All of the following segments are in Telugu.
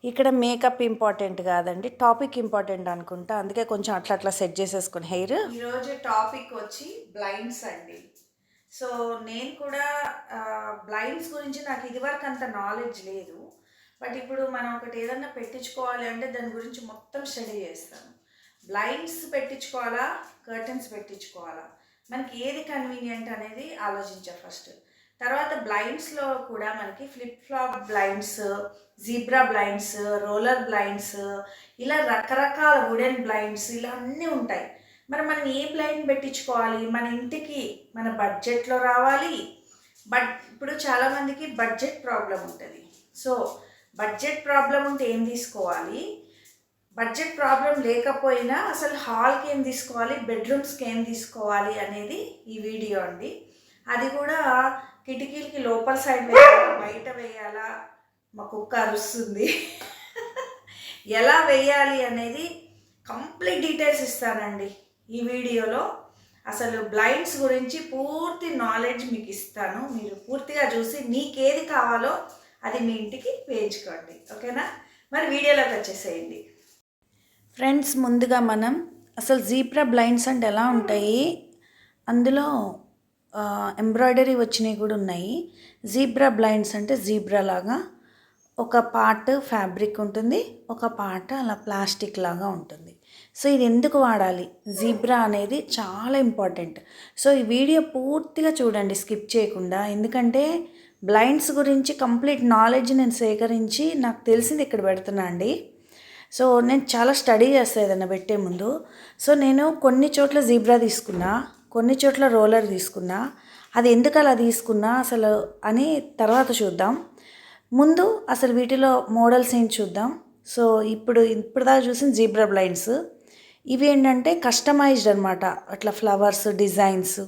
ఇక్కడ మేకప్ ఇంపార్టెంట్ కాదండి, టాపిక్ ఇంపార్టెంట్ అనుకుంటా. అందుకే కొంచెం అట్లా అట్లా సెట్ చేసేసుకుని హెయిర్. ఈరోజు టాపిక్ వచ్చి బ్లైండ్స్ అండి. సో నేను కూడా బ్లైండ్స్ గురించి నాకు ఇదివరకు అంత నాలెడ్జ్ లేదు. బట్ ఇప్పుడు మనం ఒకటి ఏదన్నా పెట్టించుకోవాలి అంటే దాని గురించి మొత్తం స్టడీ చేస్తాను. బ్లైండ్స్ పెట్టించుకోవాలా, కర్టన్స్ పెట్టించుకోవాలా, మనకి ఏది కన్వీనియంట్ అనేది ఆలోచించాలి ఫస్ట్. తర్వాత బ్లైండ్స్లో కూడా మనకి flip flop blinds, zebra blinds, roller blinds, ఇలా రకరకాల వుడెన్ బ్లైండ్స్ ఇలా అన్నీ ఉంటాయి. మరి మనం ఏ బ్లైండ్ పెట్టించుకోవాలి, మన ఇంటికి మన బడ్జెట్లో రావాలి. ఇప్పుడు చాలామందికి బడ్జెట్ ప్రాబ్లం ఉంటుంది. సో బడ్జెట్ ప్రాబ్లం ఉంటే ఏం తీసుకోవాలి, బడ్జెట్ ప్రాబ్లం లేకపోయినా అసలు హాల్కి ఏం తీసుకోవాలి, బెడ్రూమ్స్కి ఏం తీసుకోవాలి అనేది ఈ వీడియో అండి. అది కూడా కిటికీలకి లోపల సైడ్ వేయాలా, బయట వేయాలా, మా కుక్క అరుస్తుంది, ఎలా వేయాలి అనేది కంప్లీట్ డీటెయిల్స్ ఇస్తానండి ఈ వీడియోలో. అసలు బ్లైండ్స్ గురించి పూర్తి నాలెడ్జ్ మీకు ఇస్తాను. మీరు పూర్తిగా చూసి మీకేది కావాలో అది మీ ఇంటికి వేయించుకోండి, ఓకేనా? మరి వీడియోలోకి వచ్చేసేయండి ఫ్రెండ్స్. ముందుగా మనం అసలు జీబ్రా బ్లైండ్స్ అంటే ఎలా ఉంటాయి, అందులో ఎంబ్రాయిడరీ వచ్చినవి కూడా ఉన్నాయి. జీబ్రా బ్లైండ్స్ అంటే జీబ్రా లాగా ఒక పార్ట్ ఫ్యాబ్రిక్ ఉంటుంది, ఒక పార్ట్ అలా ప్లాస్టిక్ లాగా ఉంటుంది. సో ఇది ఎందుకు వాడాలి, జీబ్రా అనేది చాలా ఇంపార్టెంట్. సో ఈ వీడియో పూర్తిగా చూడండి స్కిప్ చేయకుండా, ఎందుకంటే బ్లైండ్స్ గురించి కంప్లీట్ నాలెడ్జ్ నేను సేకరించి నాకు తెలిసింది ఇక్కడ పెడుతున్నా అండి. సో నేను చాలా స్టడీ చేస్తాను ఏదన్నా పెట్టే ముందు. సో నేను కొన్ని చోట్ల జీబ్రా తీసుకున్నా, కొన్ని చోట్ల రోలర్ తీసుకున్నా. అది ఎందుకు అలా తీసుకున్నా అసలు అని తర్వాత చూద్దాం. ముందు అసలు వీటిలో మోడల్స్ ఏంటి చూద్దాం. సో ఇప్పుడుదాకా చూసిన జీబ్రా బ్లైండ్స్ ఇవి ఏంటంటే కస్టమైజ్డ్ అనమాట. అట్లా ఫ్లవర్స్ డిజైన్స్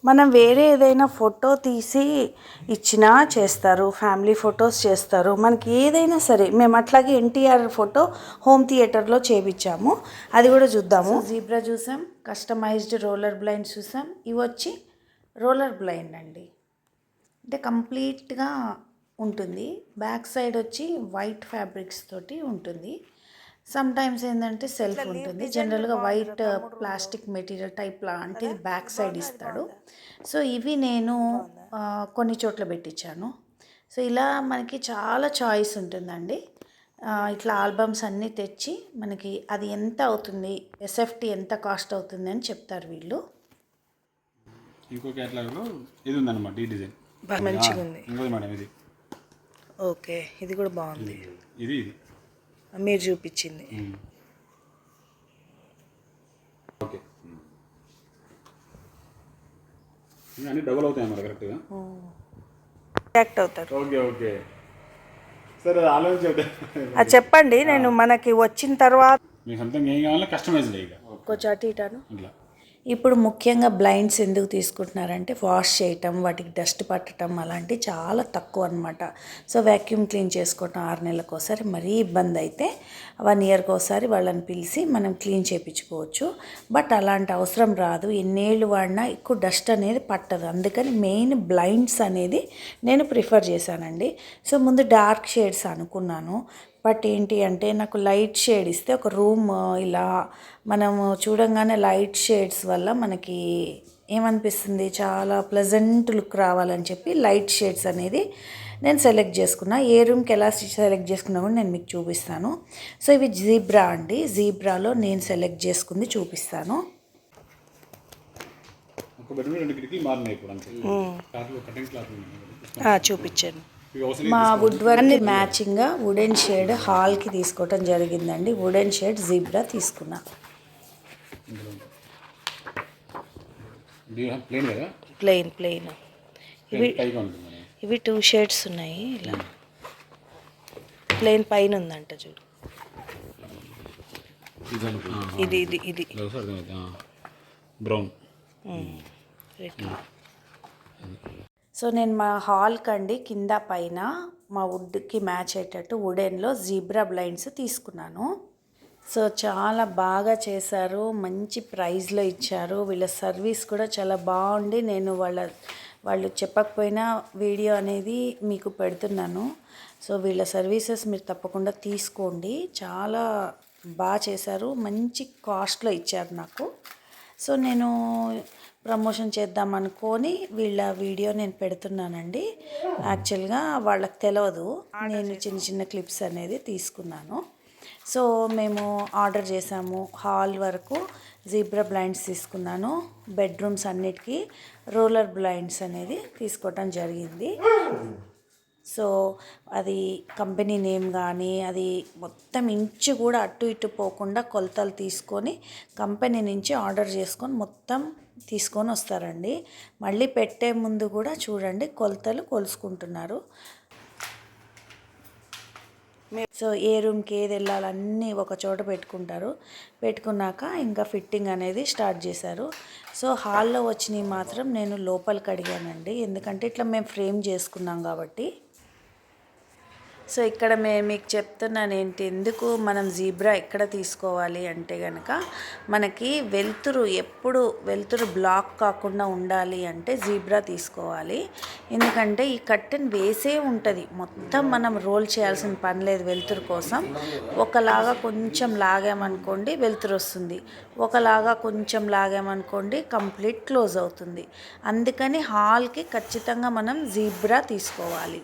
మనం వేరే ఏదైనా ఫోటో తీసి ఇచ్చినా చేస్తారు, ఫ్యామిలీ ఫొటోస్ చేస్తారు, మనకి ఏదైనా సరే. మేము అట్లాగే ఎన్టీఆర్ ఫోటో హోమ్ థియేటర్లో చేయించాము, అది కూడా చూద్దాము. జీబ్రా చూసాం, కస్టమైజ్డ్ రోలర్ బ్లైండ్ చూసాం. ఇవి వచ్చి రోలర్ బ్లైండ్ అండి, అంటే కంప్లీట్గా ఉంటుంది. బ్యాక్ సైడ్ వచ్చి వైట్ ఫ్యాబ్రిక్స్ తోటి ఉంటుంది. సమ్ టైమ్స్ ఏంటంటే సెల్ఫ్ ఉంటుంది. జనరల్గా వైట్ ప్లాస్టిక్ మెటీరియల్ టైప్ లాంటిది బ్యాక్ సైడ్ ఇస్తాడు. సో ఇవి నేను కొన్ని చోట్ల పెట్టించాను. సో ఇలా మనకి చాలా చాయిస్ ఉంటుందండి. ఇట్లా ఆల్బమ్స్ అన్నీ తెచ్చి మనకి అది ఎంత అవుతుంది, ఎస్ఎఫ్టీ ఎంత కాస్ట్ అవుతుంది అని చెప్తారు వీళ్ళు. ఇంకో కేటలాగ్లో ఇది ఉందన్నమాట, ఈ డిజైన్ మంచిగా ఉంది. ఇంకోది మేడం ఇది. ఓకే, ఇది కూడా బాగుంది. ఇది ఇది మీరు చూపించింది. ఓకే, అన్నీ డబుల్ అవుతాయి అన్నమాట కరెక్ట్గా రియాక్ట్ అవుతారు. ఓకే ఓకే సరే, ఆలోచించే అది చెప్పండి. నేను మనకి వచ్చిన తర్వాత మీకు సొంతంగా ఏం కావాలో కస్టమైజ్ ఇక కొంచెం అటు ఇటాను. ఇట్లా ఇప్పుడు ముఖ్యంగా బ్లైండ్స్ ఎందుకు తీసుకుంటున్నారంటే వాష్ చేయటం, వాటికి డస్ట్ పట్టడం అలాంటివి చాలా తక్కువ అనమాట. సో వ్యాక్యూమ్ క్లీన్ చేసుకోవటం 6 నెలలకు ఒకసారి, మరీ ఇబ్బంది అయితే 1 ఇయర్కి ఒకసారి వాళ్ళని పిలిచి మనం క్లీన్ చేయించుకోవచ్చు. బట్ అలాంటి అవసరం రాదు, ఎన్నేళ్ళు వాడినా ఎక్కువ డస్ట్ అనేది పట్టదు. అందుకని మెయిన్ బ్లైండ్స్ అనేది నేను ప్రిఫర్ చేశానండి. సో ముందు డార్క్ షేడ్స్ అనుకున్నాను, బట్ ఏంటి అంటే నాకు లైట్ షేడ్ ఇస్తే ఒక రూమ్ ఇలా మనము చూడంగానే లైట్ షేడ్స్ వల్ల మనకి ఏమనిపిస్తుంది, చాలా ప్లెజెంట్ లుక్ రావాలని చెప్పి లైట్ షేడ్స్ అనేది నేను సెలెక్ట్ చేసుకున్నా. ఏ రూమ్కి ఎలా సెలెక్ట్ చేసుకున్నా కూడా నేను మీకు చూపిస్తాను. సో ఇవి జీబ్రా అండి, జీబ్రాలో నేను సెలెక్ట్ చేసుకుంది చూపిస్తాను. చూపించాను. మా వుడ్ వర్క్ మ్యాచింగ్గా వుడెన్ షేడ్ హాల్కి తీసుకోవటం జరిగిందండి. వుడెన్ షేడ్ జీబ్రా తీసుకున్నా. ప్లెయిన్ ఇవి 2 షేడ్స్ ఉన్నాయి. ఇలా ప్లెయిన్ పైన ఉందంట చూడు. ఇది ఇది ఇది బ్రౌన్. సో నేను మా హాల్కి అండి కింద పైన మా వుడ్కి మ్యాచ్ అయ్యేటట్టు వుడెన్లో జీబ్రా బ్లైండ్స్ తీసుకున్నాను. సో చాలా బాగా చేశారు, మంచి ప్రైస్లో ఇచ్చారు. వీళ్ళ సర్వీస్ కూడా చాలా బాగుంది. నేను వాళ్ళు చెప్పకపోయినా వీడియో అనేది మీకు పెడుతున్నాను. సో వీళ్ళ సర్వీసెస్ మీరు తప్పకుండా తీసుకోండి. చాలా బాగా చేశారు, మంచి కాస్ట్లో ఇచ్చారు నాకు. సో నేను ప్రమోషన్ చేద్దాం అనుకొని వీళ్ళ వీడియో నేను పెడుతున్నానండి. యాక్చువల్గా వాళ్ళకి తెలియదు, నేను చిన్న చిన్న క్లిప్స్ అనేది తీసుకున్నాను. సో మేము ఆర్డర్ చేసాము. హాల్ వరకు జీబ్రా బ్లైండ్స్ తీసుకున్నాను. బెడ్రూమ్స్ అన్నిటికీ రోలర్ బ్లైండ్స్ అనేది తీసుకోవటం జరిగింది. సో అది కంపెనీ నేమ్ కానీ అది మొత్తం ఇంచు కూడా అటు ఇటు పోకుండా కొలతలు తీసుకొని కంపెనీ నుంచి ఆర్డర్ చేసుకొని మొత్తం తీసుకొని వస్తారండి. మళ్ళీ పెట్టే ముందు కూడా చూడండి కొలతలు కొలుసుకుంటున్నారు. సో ఏ రూమ్కి ఏది వెళ్ళాలన్నీ ఒక చోట పెట్టుకుంటారు. పెట్టుకున్నాక ఇంకా ఫిట్టింగ్ అనేది స్టార్ట్ చేశారు. సో హాల్లో వచ్చినవి మాత్రం నేను లోపలికి అడిగానండి, ఎందుకంటే ఇట్లా మేము ఫ్రేమ్ చేసుకున్నాం కాబట్టి. సో ఇక్కడ మీకు చెప్తున్నాను ఏంటి, ఎందుకు మనం జీబ్రా ఎక్కడ తీసుకోవాలి అంటే కనుక మనకి ఎప్పుడు వెలుతురు బ్లాక్ కాకుండా ఉండాలి అంటే జీబ్రా తీసుకోవాలి. ఎందుకంటే ఈ కర్టెన్ వేసే ఉంటుంది, మొత్తం మనం రోల్ చేయాల్సిన పని లేదు. వెలుతురు కోసం ఒకలాగా కొంచెం లాగామనుకోండి వెలుతురు వస్తుంది, ఒకలాగా కొంచెం లాగామనుకోండి కంప్లీట్ క్లోజ్ అవుతుంది. అందుకని హాల్కి ఖచ్చితంగా మనం జీబ్రా తీసుకోవాలి.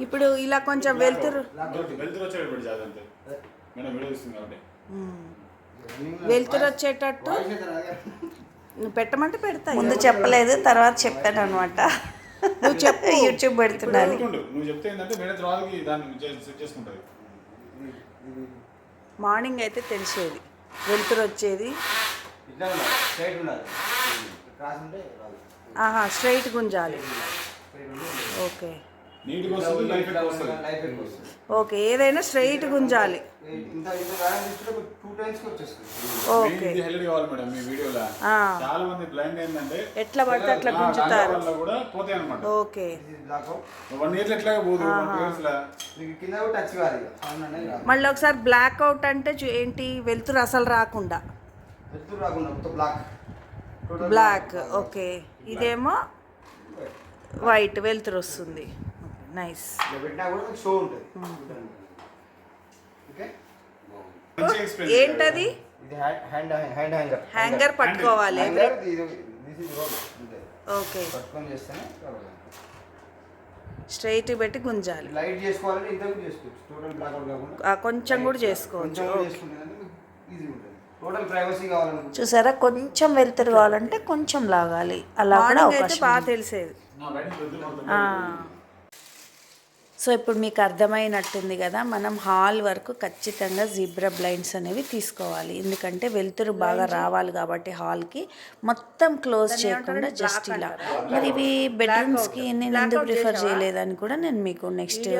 ఇప్పుడు ఇలా కొంచెం వెలుతురు వచ్చేటట్టు నువ్వు పెట్టమంటే పెడతా. ముందు చెప్పలేదు, తర్వాత చెప్తాను అనమాట. నువ్వు చెప్పు, యూట్యూబ్ పెడుతున్నాను. మార్నింగ్ అయితే తెలిసేది వెలుతురు వచ్చేది. స్ట్రైట్ గుంజాలి. ఓకే ఓకే, ఏదైనా స్ట్రైట్ గుంజాలి. ఓకే, ఎట్లా పడితే అట్లా గుంజుతారు. ఓకే, మళ్ళీ ఒకసారి బ్లాక్ అవుట్ అంటే ఏంటి, వెలుతురు అసలు రాకుండా బ్లాక్. ఓకే, ఇదేమో వైట్ వెలుతురు వస్తుంది. నైస్. ఏంటది? హ్యాంగర్ పట్టుకోవాలి. ఓకే, స్ట్రైట్ పెట్టి గుంజాలి. కొంచెం కూడా చేసుకోవచ్చు. చూసారా, కొంచెం వెలుతురు కావాలంటే కొంచెం లాగాలి. అలా కూడా అవకాశం బాగా తెలిసేది. సో ఇప్పుడు మీకు అర్థమైనట్టుంది కదా, మనం హాల్ వరకు ఖచ్చితంగా జీబ్రా బ్లైండ్స్ అనేవి తీసుకోవాలి. ఎందుకంటే వెలుతురు బాగా రావాలి కాబట్టి హాల్కి మొత్తం క్లోజ్ చేయకుండా జస్ట్ ఇలా. మరి ఇవి బెడ్రూమ్స్కి నేను ఎందుకు ప్రిఫర్ చేయలేదని కూడా నేను మీకు నెక్స్ట్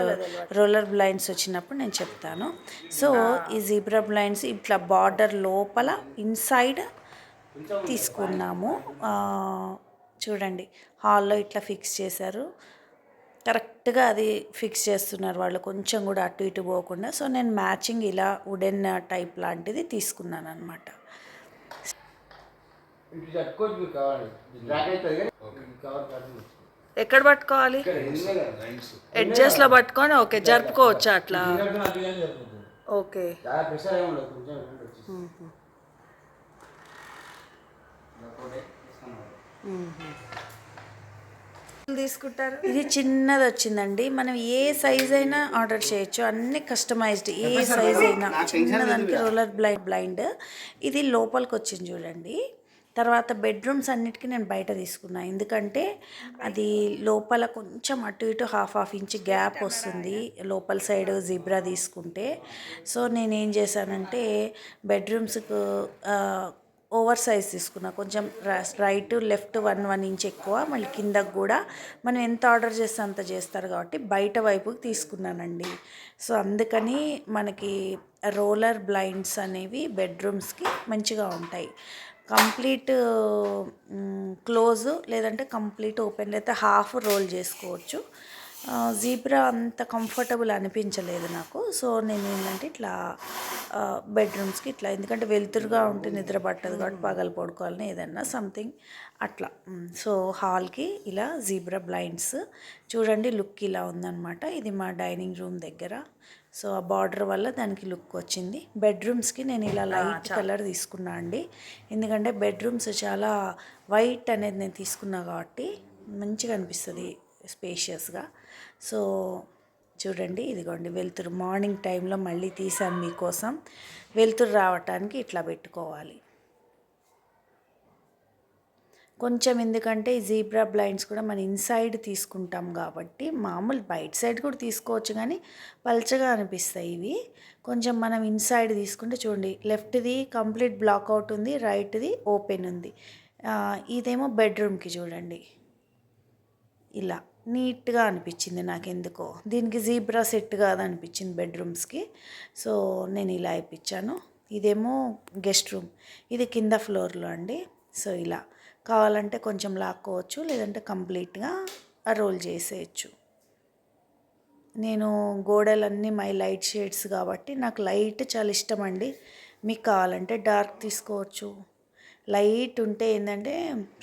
రోలర్ బ్లైండ్స్ వచ్చినప్పుడు నేను చెప్తాను. సో ఈ జీబ్రా బ్లైండ్స్ ఇట్లా బార్డర్ లోపల ఇన్సైడ్ తీసుకున్నాము. చూడండి, హాల్లో ఇట్లా ఫిక్స్ చేశారు. కరెక్ట్గా అది ఫిక్స్ చేస్తున్నారు వాళ్ళు, కొంచెం కూడా అటు ఇటు పోకుండా. సో నేను మ్యాచింగ్ ఇలా వుడెన్ టైప్ లాంటిది తీసుకున్నాను అనమాట. ఎక్కడ పట్టుకోవాలి? ఎడ్జెస్లో పట్టుకొని ఓకే జరుపుకోవచ్చా అట్లా? ఓకే, తీసుకుంటారు. ఇది చిన్నది వచ్చిందండి, మనం ఏ సైజ్ అయినా ఆర్డర్ చేయొచ్చు, అన్ని కస్టమైజ్డ్. ఏ సైజ్ అయినా చిన్నదానికి రోలర్ బ్లైండ్. ఇది లోపలికి వచ్చింది చూడండి. తర్వాత బెడ్రూమ్స్ అన్నిటికీ నేను బయట తీసుకున్నాను, ఎందుకంటే అది లోపల కొంచెం అటు ఇటు హాఫ్ ఇంచ్ గ్యాప్ వస్తుంది లోపల సైడ్ జీబ్రా తీసుకుంటే. సో నేనేం చేశానంటే బెడ్రూమ్స్కు ఓవర్ సైజ్ తీసుకున్నా, కొంచెం రైట్ లెఫ్ట్ 1 ఇంచ్ ఎక్కువ, మళ్ళీ కిందకు కూడా మనం ఎంత ఆర్డర్ చేస్తే అంత చేస్తారు కాబట్టి బయట వైపుకి తీసుకున్నానండి. సో అందుకని మనకి రోలర్ బ్లైండ్స్ అనేవి బెడ్రూమ్స్కి మంచిగా ఉంటాయి. కంప్లీట్ క్లోజ్ లేదంటే కంప్లీట్ ఓపెన్ అయితే హాఫ్ రోల్ చేసుకోవచ్చు. జీబ్రా అంత కంఫర్టబుల్ అనిపించలేదు నాకు. సో నేను ఏంటంటే ఇట్లా బెడ్రూమ్స్కి ఇట్లా, ఎందుకంటే వెలుతురుగా ఉంటే నిద్ర పట్టదు కాబట్టి పగలు పడుకోవాలని ఏదన్నా సంథింగ్ అట్లా. సో హాల్కి ఇలా జీబ్రా బ్లైండ్స్ చూడండి, లుక్ ఇలా ఉందన్నమాట. ఇది మా డైనింగ్ రూమ్ దగ్గర. సో ఆ బార్డర్ వల్ల దానికి లుక్ వచ్చింది. బెడ్రూమ్స్కి నేను ఇలా లైట్ కలర్ తీసుకున్నా అండి, ఎందుకంటే బెడ్రూమ్స్ చాలా వైట్ అనేది నేను తీసుకున్నా కాబట్టి మంచిగా అనిపిస్తుంది స్పేషియస్గా. సో చూడండి, ఇదిగోండి వెలుతురు మార్నింగ్ టైంలో మళ్ళీ తీసాను మీకోసం. వెలుతురు రావటానికి ఇట్లా పెట్టుకోవాలి కొంచెం, ఎందుకంటే ఈ జీబ్రా బ్లైండ్స్ కూడా మనం ఇన్సైడ్ తీసుకుంటాం కాబట్టి, మామూలు బయట సైడ్ కూడా తీసుకోవచ్చు కానీ పల్చగా అనిపిస్తాయి ఇవి. కొంచెం మనం ఇన్సైడ్ తీసుకుంటే చూడండి, లెఫ్ట్ది కంప్లీట్ బ్లాక్అవుట్ ఉంది, రైట్ది ఓపెన్ ఉంది. ఇదేమో బెడ్రూమ్కి చూడండి ఇలా నీట్గా అనిపించింది నాకు ఎందుకో. దీనికి జీబ్రా సెట్ కాదనిపించింది బెడ్రూమ్స్కి. సో నేను ఇలా ఇప్పించాను. ఇదేమో గెస్ట్ రూమ్, ఇది కింద ఫ్లోర్లో అండి. సో ఇలా కావాలంటే కొంచెం లాక్కోవచ్చు, లేదంటే కంప్లీట్గా రోల్ చేసేయచ్చు. నేను గోడలన్నీ మై లైట్ షేడ్స్ కాబట్టి నాకు లైట్ చాలా ఇష్టం అండి. మీకు కావాలంటే డార్క్ తీసుకోవచ్చు. లైట్ ఉంటే ఏంటంటే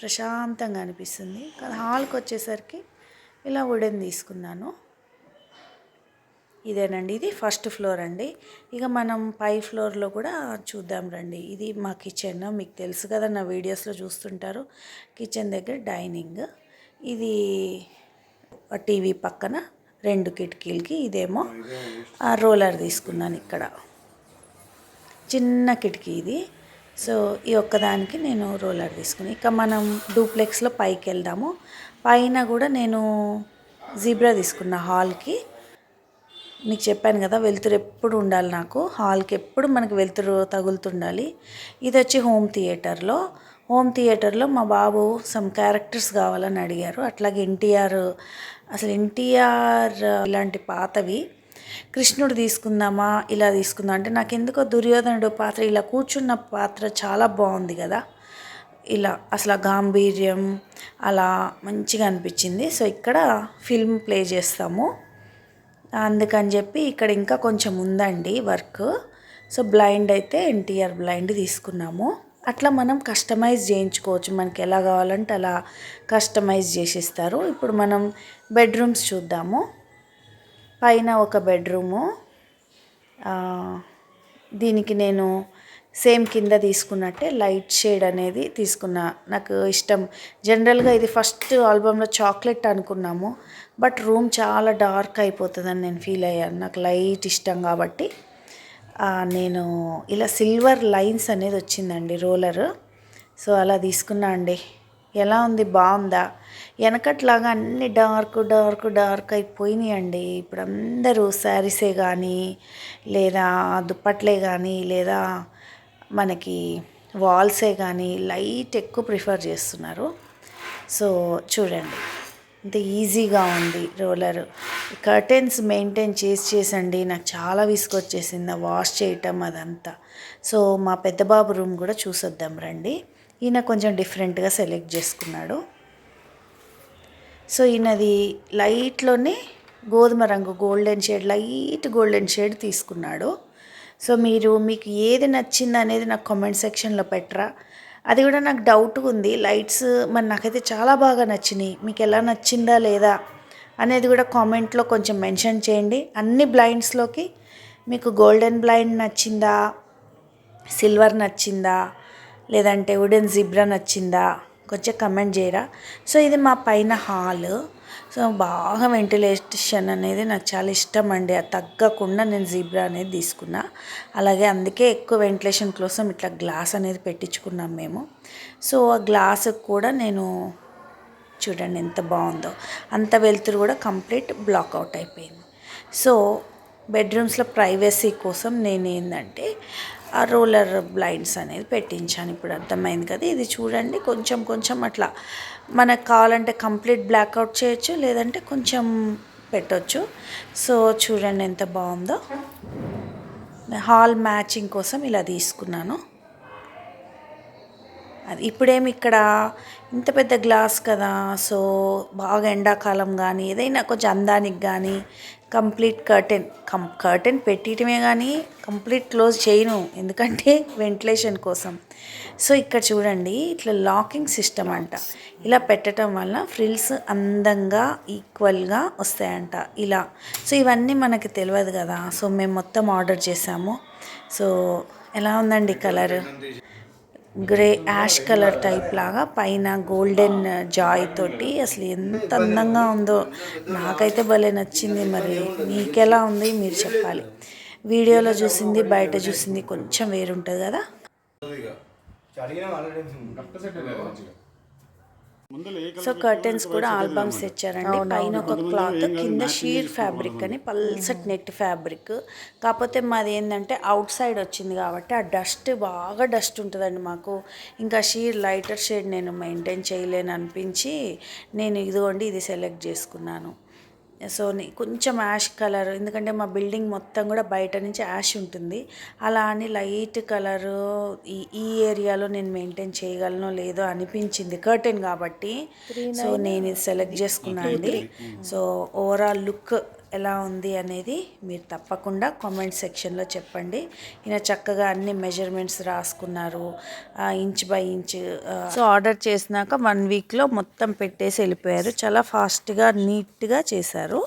ప్రశాంతంగా అనిపిస్తుంది. కానీ హాల్కి వచ్చేసరికి ఇలా వుడెన్ తీసుకున్నాను. ఇదేనండి, ఇది ఫస్ట్ ఫ్లోర్ అండి. ఇక మనం పై ఫ్లోర్లో కూడా చూద్దాం రండి. ఇది మా కిచెన్, మీకు తెలుసు కదా, నా వీడియోస్లో చూస్తుంటారు. కిచెన్ దగ్గర డైనింగ్, ఇది టీవీ పక్కన 2 కిటికీలకి ఇదేమో రోలర్ తీసుకున్నాను. ఇక్కడ చిన్న కిటికీ ఇది. సో ఈ ఒక్కదానికి నేను రోలర్ తీసుకుని, ఇక మనం డూప్లెక్స్లో పైకి వెళ్దాము. పైన కూడా నేను జీబ్రా తీసుకున్న హాల్కి. మీకు చెప్పాను కదా, వెలుతురు ఎప్పుడు ఉండాలి నాకు, హాల్కి ఎప్పుడు మనకు వెలుతురు తగులుతుండాలి. ఇది వచ్చి హోమ్ థియేటర్లో మా బాబు సమ్ క్యారెక్టర్స్ కావాలని అడిగారు. అట్లాగే ఎన్టీఆర్ ఇలాంటి పాతవి, కృష్ణుడు తీసుకుందామా ఇలా తీసుకుందాం అంటే, నాకు ఎందుకో దుర్యోధనుడు పాత్ర, ఇలా కూర్చున్న పాత్ర చాలా బాగుంది కదా, ఇలా అసలు గాంభీర్యం అలా మంచిగా అనిపించింది. సో ఇక్కడ ఫిల్మ్ ప్లే చేస్తాము, అందుకని చెప్పి ఇక్కడ ఇంకా కొంచెం ఉందండి వర్క్. సో బ్లైండ్ అయితే ఎన్టీఆర్ బ్లైండ్ తీసుకున్నాము. అట్లా మనం కస్టమైజ్ చేయించుకోవచ్చు, మనకి ఎలా కావాలంటే అలా కస్టమైజ్ చేసిస్తారు. ఇప్పుడు మనం బెడ్రూమ్స్ చూద్దాము. పైన ఒక బెడ్రూము, దీనికి నేను సేమ్ కింద తీసుకున్నట్టే లైట్ షేడ్ అనేది తీసుకున్నా, నాకు ఇష్టం. జనరల్గా ఇది ఫస్ట్ ఆల్బంలో చాక్లెట్ అనుకున్నాము, బట్ రూమ్ చాలా డార్క్ అయిపోతుందని నేను ఫీల్ అయ్యాను. నాకు లైట్ ఇష్టం కాబట్టి నేను ఇలా సిల్వర్ లైన్స్ అనేది వచ్చిందండి రోలర్. సో అలా తీసుకున్నా అండి. ఎలా ఉంది, బాగుందా? వెనకట్లాగా అన్ని డార్క్ అయిపోయినాయండి. ఇప్పుడు అందరూ శారీసే కానీ, లేదా దుప్పట్లే కానీ, లేదా మనకి వాల్సే కానీ లైట్ ఎక్కువ ప్రిఫర్ చేస్తున్నారు. సో చూడండి ఇంత ఈజీగా ఉంది రోలర్. కర్టెన్స్ మెయింటైన్ చేసండి నాకు చాలా విసుగొచ్చేసింది వాష్ చేయటం అదంతా. సో మా పెద్ద బాబు రూమ్ కూడా చూసొద్దాం రండి. ఈయన కొంచెం డిఫరెంట్గా సెలెక్ట్ చేసుకున్నాడు. సో ఈయనది లైట్లోనే గోధుమ రంగు లైట్ గోల్డెన్ షేడ్ తీసుకున్నాడు. సో మీకు ఏది నచ్చింది అనేది నాకు కామెంట్ సెక్షన్లో పెట్టరా. అది కూడా నాకు డౌట్గా ఉంది, లైట్స్ మరి నాకైతే చాలా బాగా నచ్చినాయి. మీకు ఎలా నచ్చిందా లేదా అనేది కూడా కామెంట్లో కొంచెం మెన్షన్ చేయండి. అన్ని బ్లైండ్స్లోకి మీకు గోల్డెన్ బ్లైండ్ నచ్చిందా, సిల్వర్ నచ్చిందా, లేదంటే వుడెన్ జీబ్రా నచ్చిందా, కొంచెం కమెంట్ చేయరా. సో ఇది మా పైన హాల్. సో బాగా వెంటిలేషన్ అనేది నాకు చాలా ఇష్టం అండి, అది తగ్గకుండా నేను జీబ్రా అనేది తీసుకున్నా. అలాగే అందుకే ఎక్కువ వెంటిలేషన్ కోసం ఇట్లా గ్లాస్ అనేది పెట్టించుకున్నాం మేము. సో ఆ గ్లాసుకు కూడా నేను చూడండి ఎంత బాగుందో, అంత వెలుతురు కూడా కంప్లీట్ బ్లాక్అవుట్ అయిపోయింది. సో బెడ్రూమ్స్లో ప్రైవసీ కోసం నేను ఏంటంటే ఆ రోలర్ బ్లైండ్స్ అనేది పెట్టించాను. ఇప్పుడు అర్థమైంది కదా. ఇది చూడండి కొంచెం అట్లా మనకు కావాలంటే కంప్లీట్ బ్లాక్అవుట్ చేయొచ్చు, లేదంటే కొంచెం పెట్టొచ్చు. సో చూడండి ఎంత బాగుందో. హాల్ మ్యాచింగ్ కోసం ఇలా తీసుకున్నాను. అది ఇప్పుడేమి ఇక్కడ ఇంత పెద్ద గ్లాస్ కదా, సో బాగా ఎండాకాలం కానీ ఏదైనా కొంచెం అందానికి కానీ కంప్లీట్ కర్టెన్ పెట్టడమే కానీ కంప్లీట్ క్లోజ్ చేయను, ఎందుకంటే వెంటిలేషన్ కోసం. సో ఇక్కడ చూడండి, ఇట్లా లాకింగ్ సిస్టమ్ అంట. ఇలా పెట్టడం వల్ల ఫ్రిల్స్ అందంగా ఈక్వల్గా వస్తాయంట ఇలా. సో ఇవన్నీ మనకి తెలియదు కదా, సో మేము మొత్తం ఆర్డర్ చేసాము. సో ఎలా ఉందండి colour, grey ash colour type లాగా, పైన గోల్డెన్ జాయ్ తోటి అసలు ఎంత అందంగా ఉందో. నాకైతే భలే నచ్చింది. మరి మీకెలా ఉంది మీరు చెప్పాలి. వీడియోలో చూసింది బయట చూసింది కొంచెం వేరుంటుంది కదా. సో కర్టెన్స్ కూడా ఆల్బమ్స్ తెచ్చారండి. పైన ఒక క్లాత్, కింద షీర్ ఫ్యాబ్రిక్ అని పల్సట్ నెట్ ఫ్యాబ్రిక్. కాకపోతే మాది ఏంటంటే అవుట్ సైడ్ వచ్చింది కాబట్టి ఆ డస్ట్ బాగా డస్ట్ ఉంటుందండి మాకు. ఇంకా షీర్ లైటర్ షేడ్ నేను మెయింటైన్ చేయలేను అనిపించి నేను ఇదిగోండి ఇది సెలెక్ట్ చేసుకున్నాను. సో కొంచెం యాష్ కలర్, ఎందుకంటే మా బిల్డింగ్ మొత్తం కూడా బయట నుంచి యాష్ ఉంటుంది. అలా అని లైట్ కలరు ఈ ఏరియాలో నేను మెయింటైన్ చేయగలనో లేదో అనిపించింది కర్టెన్ కాబట్టి. సో నేను ఇది సెలెక్ట్ చేసుకున్నాను అండి. సో ఓవరాల్ లుక్ ఎలా ఉంది అనేది మీరు తప్పకుండా కామెంట్ సెక్షన్లో చెప్పండి. ఈయన చక్కగా అన్ని మెజర్మెంట్స్ రాసుకున్నారు, inch by inch. So order చేసినాక 1 వీక్లో మొత్తం పెట్టేసి వెళ్ళిపోయారు. చాలా ఫాస్ట్గా నీట్గా చేశారు.